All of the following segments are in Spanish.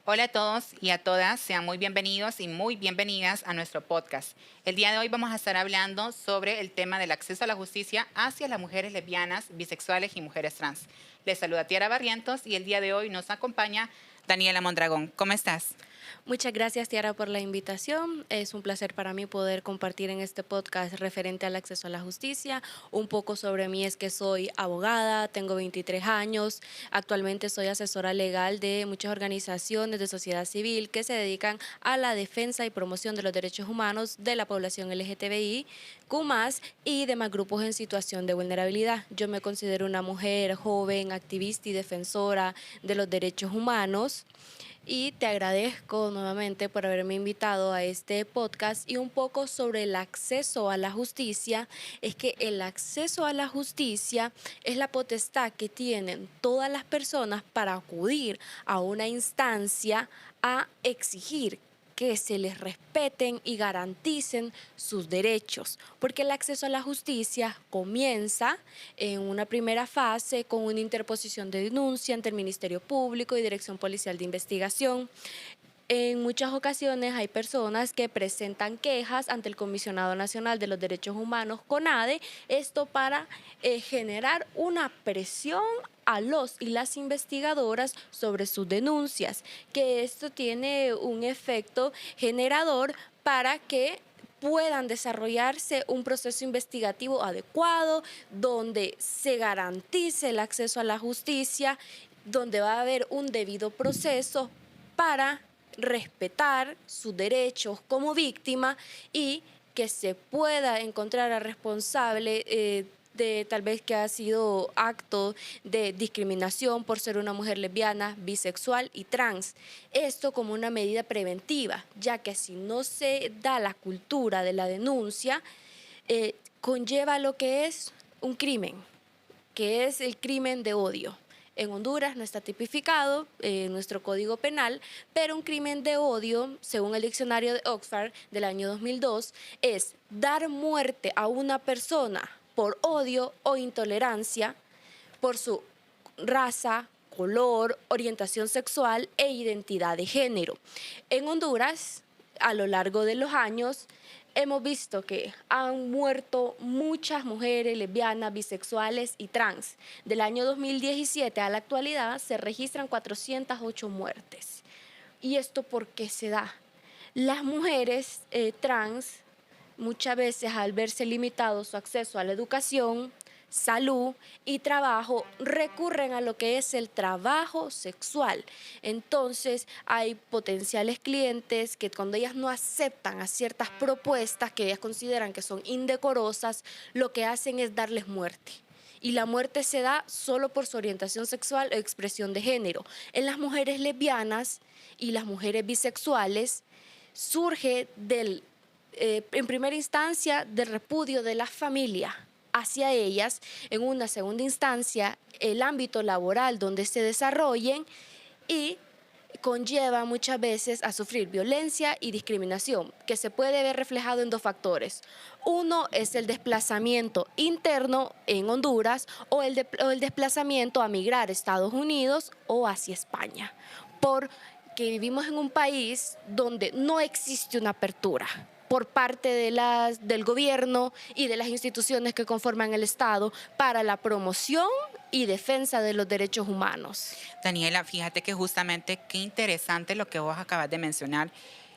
Hola a todos y a todas, sean muy bienvenidos y muy bienvenidas a nuestro podcast. El día de hoy vamos a estar hablando sobre el tema del acceso a la justicia hacia las mujeres lesbianas, bisexuales y mujeres trans. Les saluda Tiara Barrientos y el día de hoy nos acompaña Daniela Mondragón. ¿Cómo estás? Muchas gracias, Tiara, por la invitación. Es un placer para mí poder compartir en este podcast referente al acceso a la justicia. Un poco sobre mí es que soy abogada, tengo 23 años, actualmente soy asesora legal de muchas organizaciones de sociedad civil que se dedican a la defensa y promoción de los derechos humanos de la población LGTBI, Q+, y demás grupos en situación de vulnerabilidad. Yo me considero una mujer joven, activista y defensora de los derechos humanos. Y te agradezco nuevamente por haberme invitado a este podcast. Y un poco sobre el acceso a la justicia, es que el acceso a la justicia es la potestad que tienen todas las personas para acudir a una instancia a exigir que se les respeten y garanticen sus derechos, porque el acceso a la justicia comienza en una primera fase con una interposición de denuncia ante el Ministerio Público y Dirección Policial de Investigación. En muchas ocasiones hay personas que presentan quejas ante el Comisionado Nacional de los Derechos Humanos, CONADE, esto para generar una presión a los y las investigadoras sobre sus denuncias, que esto tiene un efecto generador para que puedan desarrollarse un proceso investigativo adecuado, donde se garantice el acceso a la justicia, donde va a haber un debido proceso para respetar sus derechos como víctima y que se pueda encontrar al responsable de tal vez que ha sido acto de discriminación por ser una mujer lesbiana, bisexual y trans. Esto como una medida preventiva, ya que si no se da la cultura de la denuncia, conlleva lo que es un crimen, que es el crimen de odio. En Honduras no está tipificado en nuestro Código Penal, pero un crimen de odio, según el diccionario de Oxford del año 2002, es dar muerte a una persona por odio o intolerancia por su raza, color, orientación sexual e identidad de género. En Honduras, a lo largo de los años, hemos visto que han muerto muchas mujeres lesbianas, bisexuales y trans. Del año 2017 a la actualidad se registran 408 muertes. ¿Y esto por qué se da? Las mujeres trans, muchas veces al verse limitado su acceso a la educación, salud y trabajo, recurren a lo que es el trabajo sexual. Entonces hay potenciales clientes que cuando ellas no aceptan a ciertas propuestas que ellas consideran que son indecorosas, lo que hacen es darles muerte. Y la muerte se da solo por su orientación sexual o expresión de género. En las mujeres lesbianas y las mujeres bisexuales surge en primera instancia del repudio de la familia hacia ellas, en una segunda instancia el ámbito laboral donde se desarrollen y conlleva muchas veces a sufrir violencia y discriminación, que se puede ver reflejado en dos factores. Uno es el desplazamiento interno en Honduras o el desplazamiento a migrar a Estados Unidos o hacia España, porque vivimos en un país donde no existe una apertura por parte del gobierno y de las instituciones que conforman el Estado para la promoción y defensa de los derechos humanos. Daniela, fíjate que justamente qué interesante lo que vos acabas de mencionar.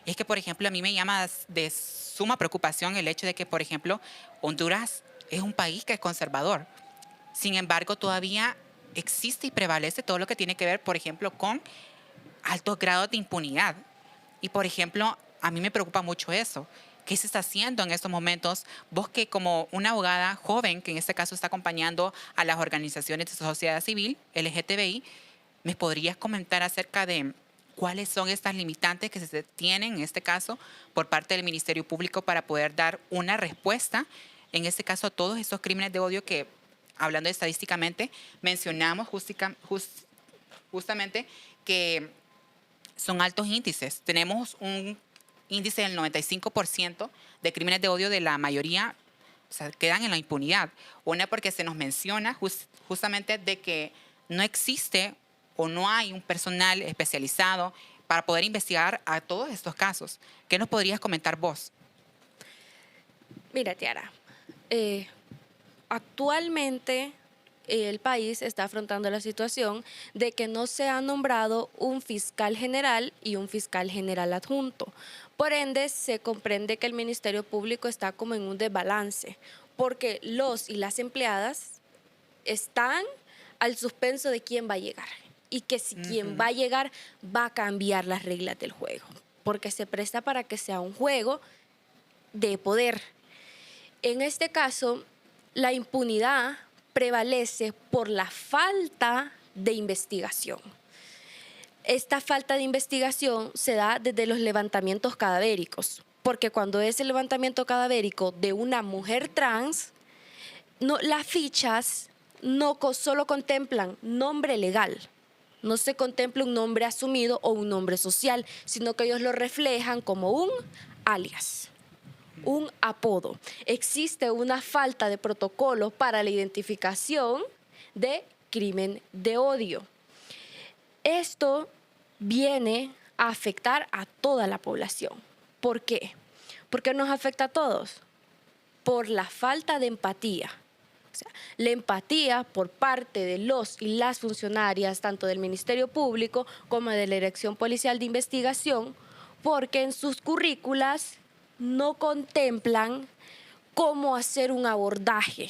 Es que, por ejemplo, a mí me llama de suma preocupación el hecho de que, por ejemplo, Honduras es un país que es conservador. Sin embargo, todavía existe y prevalece todo lo que tiene que ver, por ejemplo, con altos grados de impunidad. Y, por ejemplo, a mí me preocupa mucho eso. ¿Qué se está haciendo en estos momentos? Vos que como una abogada joven, que en este caso está acompañando a las organizaciones de sociedad civil, LGTBI, ¿me podrías comentar acerca de cuáles son estas limitantes que se tienen en este caso por parte del Ministerio Público para poder dar una respuesta en este caso, todos esos crímenes de odio que, hablando estadísticamente, mencionamos justamente que son altos índices. Tenemos un índice del 95% de crímenes de odio, de la mayoría, o sea, quedan en la impunidad. Una, porque se nos menciona justamente de que no existe o no hay un personal especializado para poder investigar a todos estos casos. ¿Qué nos podrías comentar vos? Mira, Tiara, eh, actualmente el país está afrontando la situación de que no se ha nombrado un fiscal general y un fiscal general adjunto. Por ende, se comprende que el Ministerio Público está como en un desbalance, porque los y las empleadas están al suspenso de quién va a llegar y que si quien va a llegar va a cambiar las reglas del juego, porque se presta para que sea un juego de poder. En este caso, la impunidad prevalece por la falta de investigación. Esta falta de investigación se da desde los levantamientos cadavéricos, porque cuando es el levantamiento cadavérico de una mujer trans, no, las fichas no solo contemplan nombre legal, no se contempla un nombre asumido o un nombre social, sino que ellos lo reflejan como un alias, un apodo. Existe una falta de protocolo para la identificación de crimen de odio. Esto viene a afectar a toda la población. ¿Por qué? ¿Por qué nos afecta a todos? Por la falta de empatía. O sea, la empatía por parte de los y las funcionarias, tanto del Ministerio Público como de la Dirección Policial de Investigación, porque en sus currículas no contemplan cómo hacer un abordaje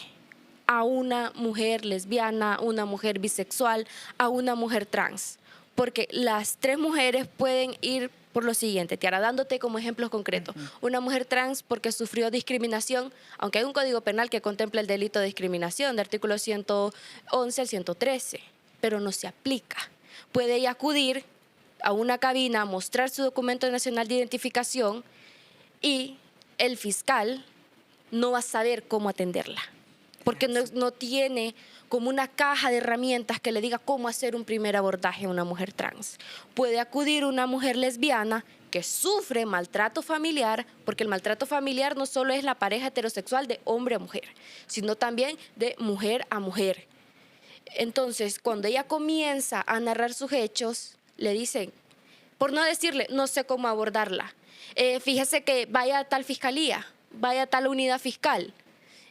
a una mujer lesbiana, una mujer bisexual, a una mujer trans. Porque las tres mujeres pueden ir por lo siguiente, Tiara, dándote como ejemplos concretos. Una mujer trans porque sufrió discriminación, aunque hay un código penal que contempla el delito de discriminación, de artículo 111 al 113, pero no se aplica. Puede ella acudir a una cabina, mostrar su documento nacional de identificación y el fiscal no va a saber cómo atenderla, porque no tiene como una caja de herramientas que le diga cómo hacer un primer abordaje a una mujer trans. Puede acudir una mujer lesbiana que sufre maltrato familiar, porque el maltrato familiar no solo es la pareja heterosexual de hombre a mujer, sino también de mujer a mujer. Entonces, cuando ella comienza a narrar sus hechos, le dicen, por no decirle, no sé cómo abordarla. Fíjese que vaya a tal fiscalía, vaya a tal unidad fiscal.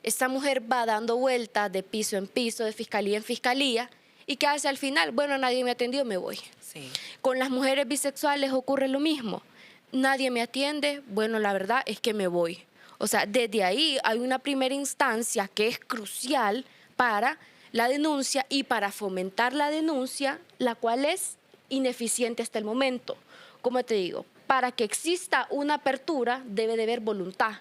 Esta mujer va dando vueltas de piso en piso, de fiscalía en fiscalía, y ¿qué hace al final? Bueno, nadie me atendió, me voy. Sí. Con las mujeres bisexuales ocurre lo mismo. Nadie me atiende, bueno, la verdad es que me voy. O sea, desde ahí hay una primera instancia que es crucial para la denuncia y para fomentar la denuncia, la cual es ineficiente hasta el momento. Como te digo, para que exista una apertura debe de haber voluntad,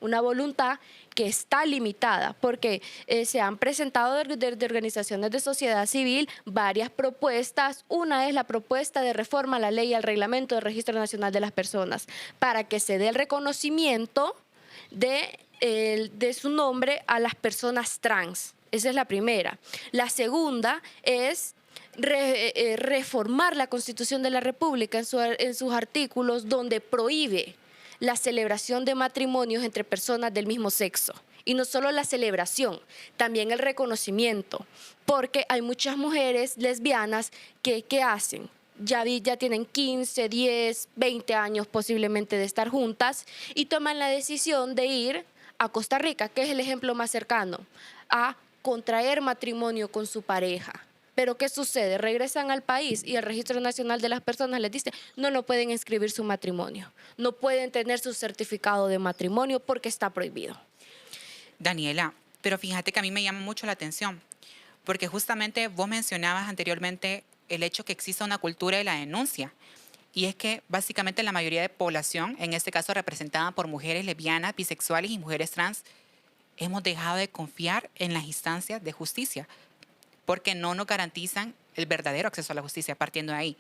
una voluntad que está limitada, porque se han presentado de organizaciones de sociedad civil varias propuestas. Una es la propuesta de reforma a la ley y al reglamento del Registro Nacional de las Personas, para que se dé el reconocimiento de su nombre a las personas trans. Esa es la primera. La segunda es reformar la Constitución de la República en sus artículos donde prohíbe la celebración de matrimonios entre personas del mismo sexo. Y no solo la celebración, también el reconocimiento, porque hay muchas mujeres lesbianas que ¿qué hacen? Ya tienen 15, 10, 20 años posiblemente de estar juntas y toman la decisión de ir a Costa Rica, que es el ejemplo más cercano, a contraer matrimonio con su pareja. Pero ¿qué sucede? Regresan al país y el Registro Nacional de las Personas les dice no pueden inscribir su matrimonio, no pueden tener su certificado de matrimonio porque está prohibido. Daniela, pero fíjate que a mí me llama mucho la atención, porque justamente vos mencionabas anteriormente el hecho que exista una cultura de la denuncia. Y es que básicamente la mayoría de población, en este caso representada por mujeres lesbianas, bisexuales y mujeres trans, hemos dejado de confiar en las instancias de justicia, porque no nos garantizan el verdadero acceso a la justicia, partiendo de ahí.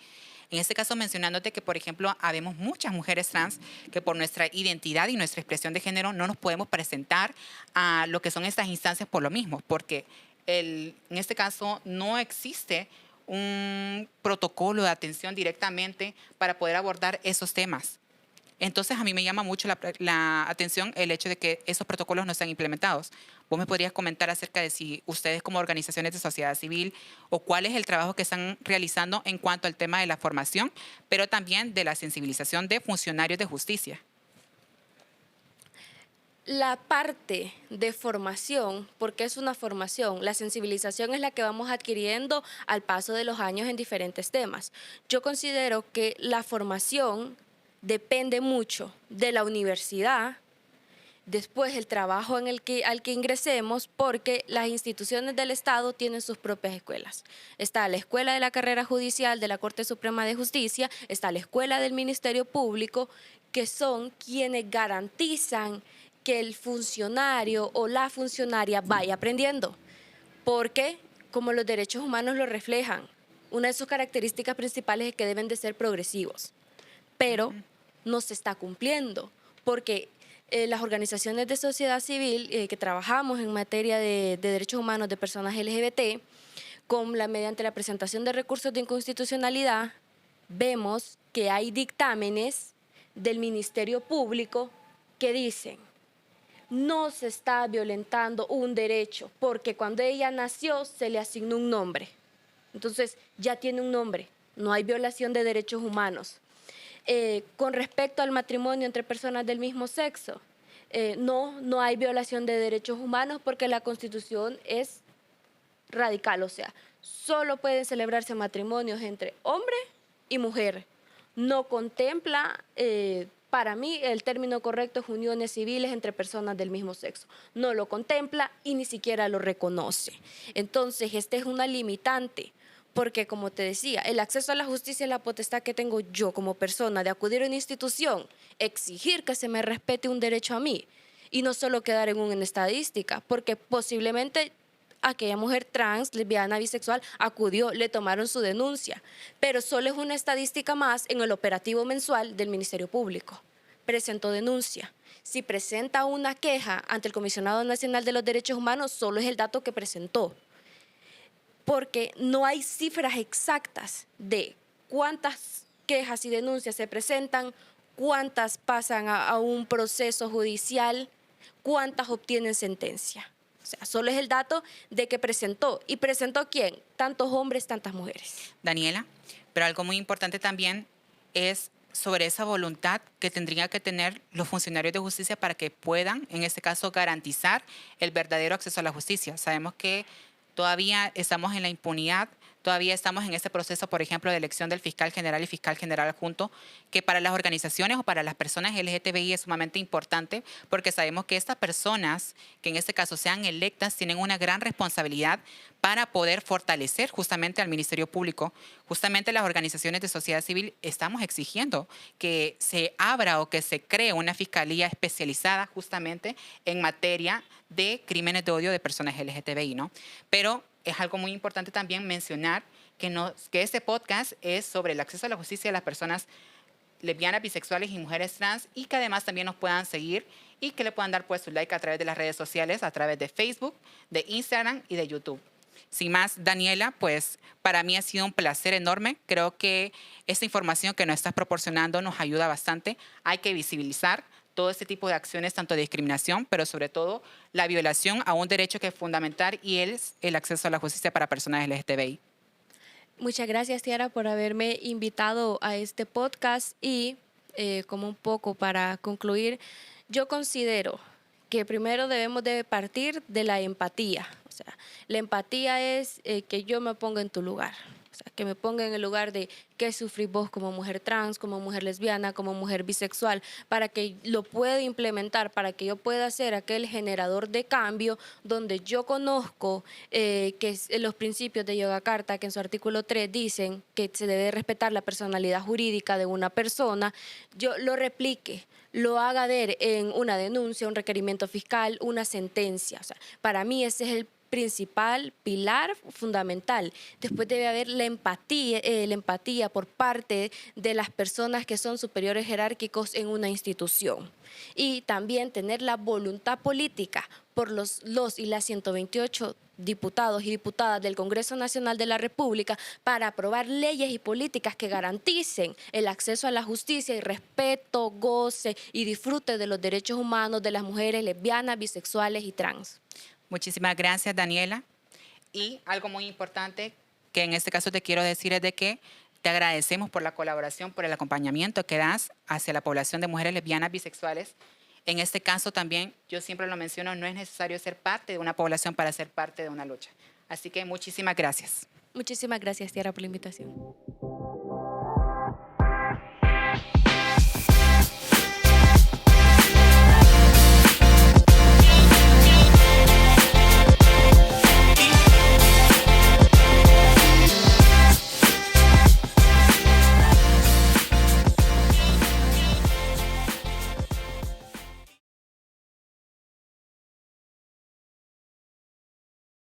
En este caso mencionándote que, por ejemplo, habemos muchas mujeres trans que por nuestra identidad y nuestra expresión de género no nos podemos presentar a lo que son estas instancias por lo mismo, porque en este caso no existe un protocolo de atención directamente para poder abordar esos temas. Entonces, a mí me llama mucho la atención el hecho de que esos protocolos no sean implementados. ¿Vos me podrías comentar acerca de si ustedes como organizaciones de sociedad civil o cuál es el trabajo que están realizando en cuanto al tema de la formación, pero también de la sensibilización de funcionarios de justicia? La parte de formación, porque es una formación, la sensibilización es la que vamos adquiriendo al paso de los años en diferentes temas. Yo considero que la formación depende mucho de la universidad, después el trabajo al que ingresemos, porque las instituciones del Estado tienen sus propias escuelas. Está la Escuela de la Carrera Judicial de la Corte Suprema de Justicia, está la Escuela del Ministerio Público, que son quienes garantizan que el funcionario o la funcionaria vaya aprendiendo, porque como los derechos humanos lo reflejan, una de sus características principales es que deben de ser progresivos, pero no se está cumpliendo, porque las organizaciones de sociedad civil que trabajamos en materia de derechos humanos de personas LGBT, mediante la presentación de recursos de inconstitucionalidad, vemos que hay dictámenes del Ministerio Público que dicen: no se está violentando un derecho, porque cuando ella nació se le asignó un nombre. Entonces ya tiene un nombre, no hay violación de derechos humanos. Con respecto al matrimonio entre personas del mismo sexo, no hay violación de derechos humanos porque la Constitución es radical, o sea, solo pueden celebrarse matrimonios entre hombre y mujer. No contempla, para mí el término correcto es uniones civiles entre personas del mismo sexo. No lo contempla y ni siquiera lo reconoce. Entonces, esta es una limitante, porque como te decía, el acceso a la justicia es la potestad que tengo yo como persona de acudir a una institución, exigir que se me respete un derecho a mí y no solo quedar en una estadística, porque posiblemente aquella mujer trans, lesbiana, bisexual, acudió, le tomaron su denuncia, pero solo es una estadística más en el operativo mensual del Ministerio Público. Presentó denuncia. Si presenta una queja ante el Comisionado Nacional de los Derechos Humanos, solo es el dato que presentó, porque no hay cifras exactas de cuántas quejas y denuncias se presentan, cuántas pasan a un proceso judicial, cuántas obtienen sentencia. O sea, solo es el dato de que presentó. ¿Y presentó quién? Tantos hombres, tantas mujeres. Daniela, pero algo muy importante también es sobre esa voluntad que tendrían que tener los funcionarios de justicia para que puedan, en este caso, garantizar el verdadero acceso a la justicia. Sabemos que todavía estamos en la impunidad, todavía estamos en ese proceso, por ejemplo, de elección del fiscal general y fiscal general adjunto, que para las organizaciones o para las personas LGTBI es sumamente importante, porque sabemos que estas personas, que en este caso sean electas, tienen una gran responsabilidad para poder fortalecer justamente al Ministerio Público. Justamente las organizaciones de sociedad civil estamos exigiendo que se abra o que se cree una fiscalía especializada justamente en materia de crímenes de odio de personas LGTBI, ¿no? Pero es algo muy importante también mencionar que este podcast es sobre el acceso a la justicia de las personas lesbianas, bisexuales y mujeres trans, y que además también nos puedan seguir y que le puedan dar pues su like a través de las redes sociales, a través de Facebook, de Instagram y de YouTube. Sin más, Daniela, pues para mí ha sido un placer enorme. Creo que esta información que nos estás proporcionando nos ayuda bastante. Hay que visibilizar todo este tipo de acciones, tanto de discriminación, pero sobre todo la violación a un derecho que es fundamental y es el acceso a la justicia para personas LGTBI. Muchas gracias, Tiara, por haberme invitado a este podcast y como un poco para concluir, yo considero que primero debemos de partir de la empatía. O sea, la empatía es que yo me ponga en tu lugar. O sea, que me ponga en el lugar de qué sufrís vos como mujer trans, como mujer lesbiana, como mujer bisexual, para que lo pueda implementar, para que yo pueda ser aquel generador de cambio donde yo conozco los principios de Yogyakarta, que en su artículo 3 dicen que se debe respetar la personalidad jurídica de una persona, yo lo replique, lo haga ver en una denuncia, un requerimiento fiscal, una sentencia. O sea, para mí ese es principal, pilar fundamental. Después debe haber la empatía por parte de las personas que son superiores jerárquicos en una institución. Y también tener la voluntad política por los y las 128 diputados y diputadas del Congreso Nacional de la República para aprobar leyes y políticas que garanticen el acceso a la justicia y respeto, goce y disfrute de los derechos humanos de las mujeres lesbianas, bisexuales y trans. Muchísimas gracias, Daniela. Y algo muy importante que en este caso te quiero decir es de que te agradecemos por la colaboración, por el acompañamiento que das hacia la población de mujeres lesbianas, bisexuales. En este caso también, yo siempre lo menciono, no es necesario ser parte de una población para ser parte de una lucha. Así que muchísimas gracias. Muchísimas gracias, Tiara, por la invitación.